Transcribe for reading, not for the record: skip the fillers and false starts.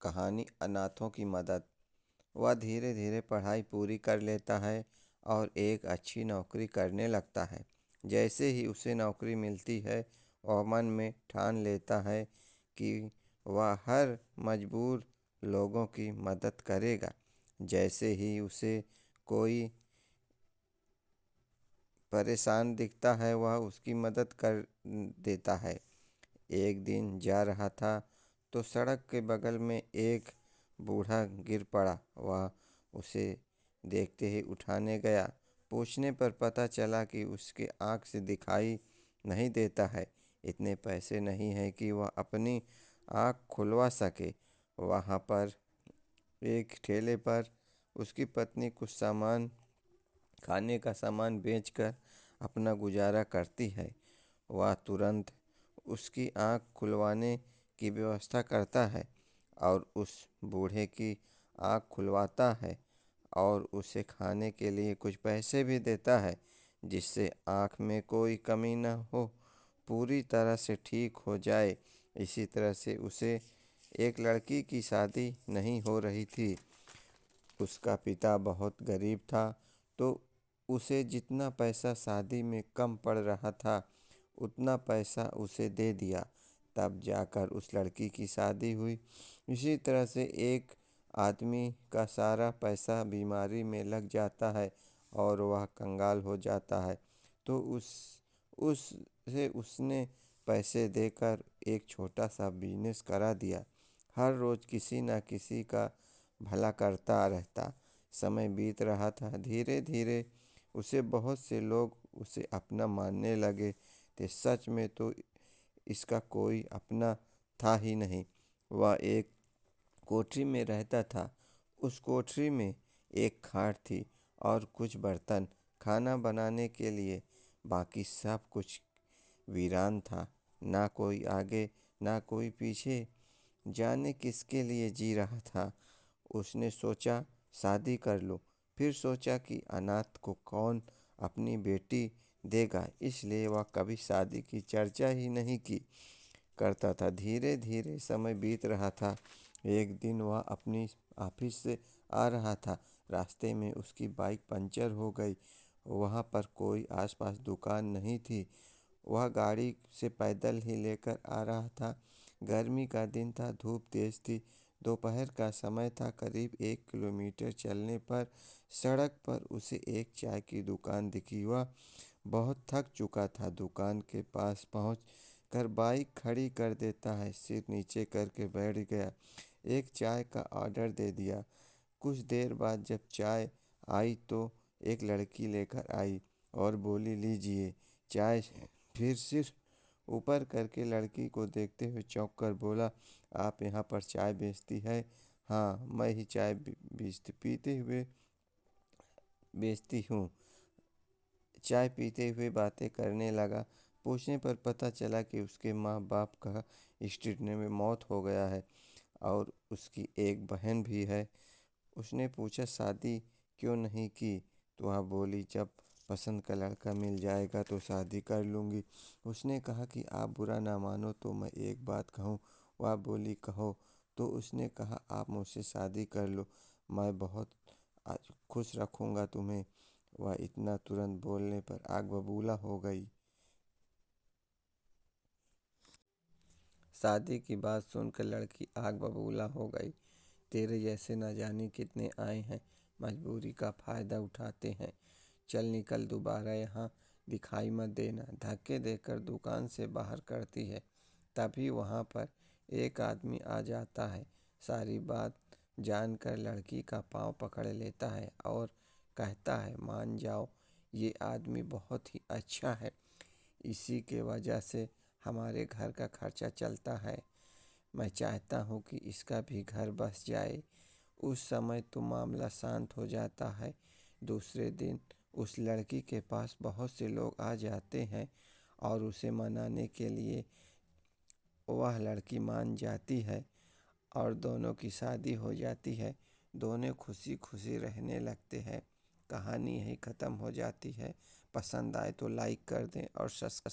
कहानी अनाथों की मदद। वह धीरे धीरे पढ़ाई पूरी कर लेता है और एक अच्छी नौकरी करने लगता है। जैसे ही उसे नौकरी मिलती है, वह मन में ठान लेता है कि वह हर मजबूर लोगों की मदद करेगा। जैसे ही उसे कोई परेशान दिखता है, वह उसकी मदद कर देता है। एक दिन जा रहा था तो सड़क के बगल में एक बूढ़ा गिर पड़ा। वह उसे देखते ही उठाने गया। पूछने पर पता चला कि उसके आँख से दिखाई नहीं देता है। इतने पैसे नहीं हैं कि वह अपनी आँख खुलवा सके। वहाँ पर एक ठेले पर उसकी पत्नी कुछ सामान, खाने का सामान बेचकर अपना गुजारा करती है। वह तुरंत उसकी आँख खुलवाने की व्यवस्था करता है और उस बूढ़े की आँख खुलवाता है और उसे खाने के लिए कुछ पैसे भी देता है, जिससे आँख में कोई कमी न हो, पूरी तरह से ठीक हो जाए। इसी तरह से उसे एक लड़की की शादी नहीं हो रही थी। उसका पिता बहुत गरीब था, तो उसे जितना पैसा शादी में कम पड़ रहा था, उतना पैसा उसे दे दिया। तब जाकर उस लड़की की शादी हुई। इसी तरह से एक आदमी का सारा पैसा बीमारी में लग जाता है और वह कंगाल हो जाता है, तो उससे उसने पैसे देकर एक छोटा सा बिजनेस करा दिया। हर रोज़ किसी न किसी का भला करता रहता। समय बीत रहा था। धीरे धीरे उसे बहुत से लोग उसे अपना मानने लगे थे। सच में तो इसका कोई अपना था ही नहीं। वह एक कोठरी में रहता था। उस कोठरी में एक खाट थी और कुछ बर्तन खाना बनाने के लिए। बाकी सब कुछ वीरान था। ना कोई आगे ना कोई पीछे, जाने किसके लिए जी रहा था। उसने सोचा शादी कर लो। फिर सोचा कि अनाथ को कौन अपनी बेटी देगा, इसलिए वह कभी शादी की चर्चा ही नहीं की करता था। धीरे धीरे समय बीत रहा था। एक दिन वह अपनी ऑफिस से आ रहा था। रास्ते में उसकी बाइक पंचर हो गई। वहाँ पर कोई आसपास दुकान नहीं थी। वह गाड़ी से पैदल ही लेकर आ रहा था। गर्मी का दिन था, धूप तेज थी। दोपहर का समय था। करीब 1 किलोमीटर चलने पर सड़क पर उसे एक चाय की दुकान दिखी। वह बहुत थक चुका था। दुकान के पास पहुँच कर बाइक खड़ी कर देता है, सिर नीचे करके बैठ गया। एक चाय का ऑर्डर दे दिया। कुछ देर बाद जब चाय आई तो एक लड़की लेकर आई और बोली, लीजिए चाय। फिर सिर ऊपर करके लड़की को देखते हुए चौंक कर बोला, आप यहाँ पर चाय बेचती है? हाँ, मैं ही चाय बेचती हूँ। चाय पीते हुए बातें करने लगा। पूछने पर पता चला कि उसके माँ बाप का एक्सीडेंट में मौत हो गया है और उसकी एक बहन भी है। उसने पूछा, शादी क्यों नहीं की? तो वह बोली, जब पसंद का लड़का मिल जाएगा तो शादी कर लूँगी। उसने कहा कि आप बुरा ना मानो तो मैं एक बात कहूँ? वह बोली, कहो। तो उसने कहा, आप मुझसे शादी कर लो, मैं बहुत खुश रखूँगा तुम्हें। वह इतना तुरंत बोलने पर आग बबूला हो गई। शादी की बात सुनकर लड़की आग बबूला हो गई। तेरे जैसे न जाने कितने आए हैं, मजबूरी का फ़ायदा उठाते हैं। चल निकल, दोबारा यहाँ दिखाई मत देना। धक्के देकर दुकान से बाहर करती है। तभी वहाँ पर एक आदमी आ जाता है। सारी बात जानकर लड़की का पाँव पकड़ लेता है और कहता है, मान जाओ, ये आदमी बहुत ही अच्छा है। इसी के वजह से हमारे घर का खर्चा चलता है। मैं चाहता हूँ कि इसका भी घर बस जाए। उस समय तो मामला शांत हो जाता है। दूसरे दिन उस लड़की के पास बहुत से लोग आ जाते हैं और उसे मनाने के लिए वह लड़की मान जाती है और दोनों की शादी हो जाती है। दोनों खुशी खुशी रहने लगते हैं। कहानी यहीं ख़त्म हो जाती है। पसंद आए तो लाइक कर दें और सब्सक्राइब